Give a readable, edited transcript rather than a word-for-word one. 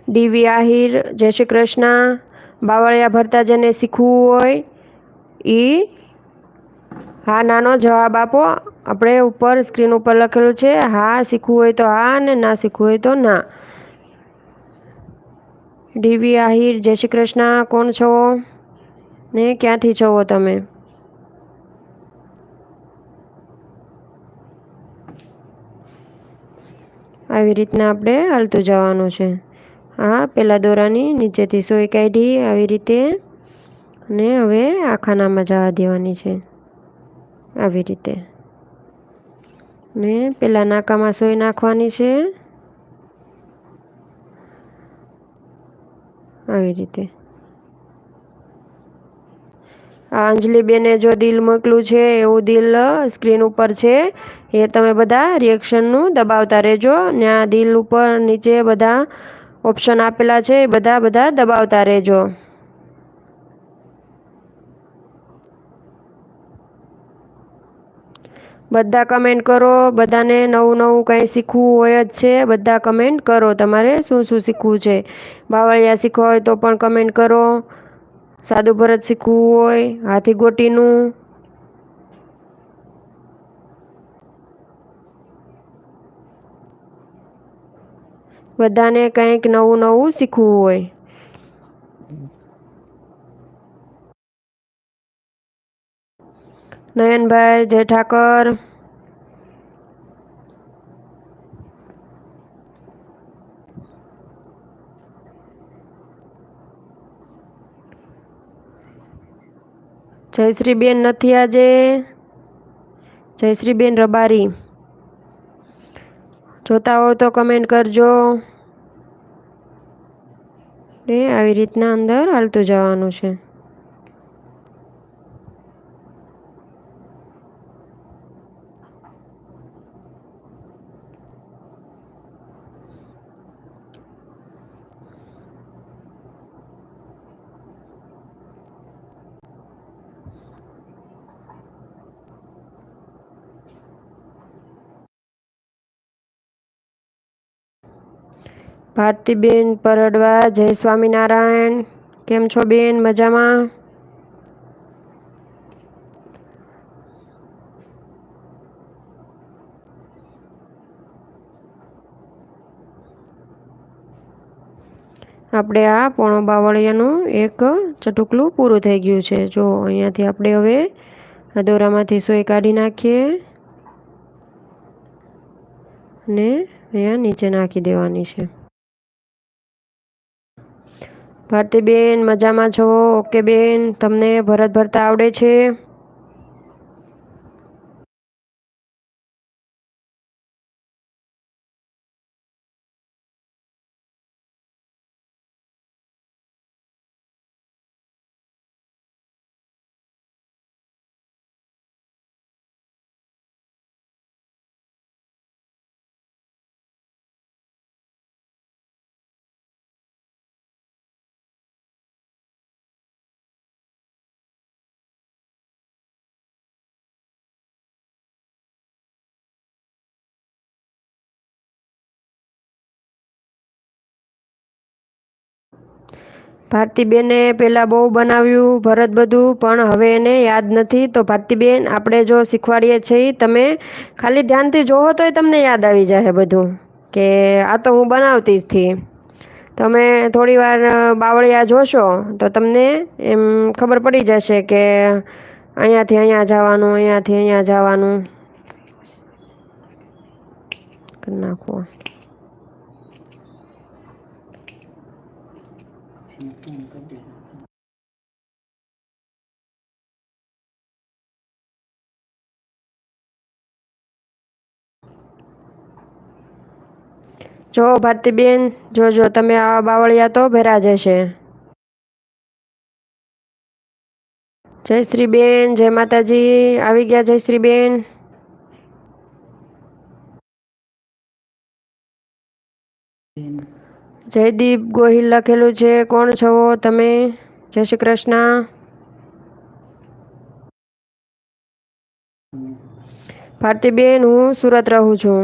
ડીવી આહિર જય શ્રી કૃષ્ણ. બાવળિયા ભરતા જેને શીખવું હોય એ હા નાનો જવાબ આપો. આપણે ઉપર સ્ક્રીન ઉપર લખેલું છે હા શીખવું હોય તો હા અને ના શીખવું હોય તો ના. ડીવી આહિર જય શ્રી કૃષ્ણ. કોણ છો ને ક્યાંથી છો તમે? આવી રીતના આપણે હાલતું જવાનું છે. હા પહેલાં દોરાની નીચેથી સોય કાઢી આવી રીતે અને હવે આ ખાનામાં જવા દેવાની છે આવી રીતે. ને પેલા નાકામાં સોય નાખવાની છે આવી રીતે. આ અંજલિબેને જો દિલ મોકલું છે એવું દિલ સ્ક્રીન ઉપર છે એ તમે બધા રિએક્શનનું દબાવતા રહેજો. ને આ દિલ ઉપર નીચે બધા ઓપ્શન આપેલા છે એ બધા દબાવતા રહેજો. બધા કમેન્ટ કરો. બધાને નવું નવું કંઈ શીખવું હોય જ છે. બધા કમેન્ટ કરો તમારે શું શું શીખવું છે. બાવળિયા શીખવા હોય તો પણ કમેન્ટ કરો. સાદું ભરત શીખવું હોય હાથી ગોટીનું બધાને કંઈક નવું નવું શીખવું હોય. નયનભાઈ જય ઠાકર. જયશ્રીબેન નથી આજે. જયશ્રીબેન રબારી જોતા હો તો કમેન્ટ કરજો. આવી રીતના અંદર હાલતું જવાનું છે. ભારતીબેન પરડવા જય સ્વામિનારાયણ. કેમ છો બેન? મજામાં? આપણે આ પોણો બાવળિયાનું એક ચટુકલું પૂરું થઈ ગયું છે. જો અહીંયાથી આપણે હવે આ દોરામાંથી સોય કાઢી નાખીએ અને અહીંયા નીચે નાખી દેવાની છે. ભારતીબેન મજામાં છો? ઓકે બેન. તમને ભરત ભરતા આવડે છે? ભારતીબેને પહેલાં બહુ બનાવ્યું ભરત બધું પણ હવે એને યાદ નથી. તો ભારતીબેન આપણે જો શીખવાડીએ છીએ તમે ખાલી ધ્યાનથી જોવો તોય તમને યાદ આવી જાય બધું કે આ તો હું બનાવતી જ થી. તમે થોડી વાર બાવળિયા જોશો તો તમને એમ ખબર પડી જશે કે અહીંયાથી અહીંયા જવાનું, અહીંયાથી અહીંયા જવાનું. કરી નાખો. જો ભારતીબેન જોજો તમે આવા બાવળિયા તો ભેરા જશે. જયશ્રીબેન જય માતાજી. આવી ગયા જયશ્રીબેન. જયદીપ ગોહિલ લખેલું છે. કોણ છો તમે? જય શ્રી કૃષ્ણ. ભારતીબેન હું સુરત રહું છું.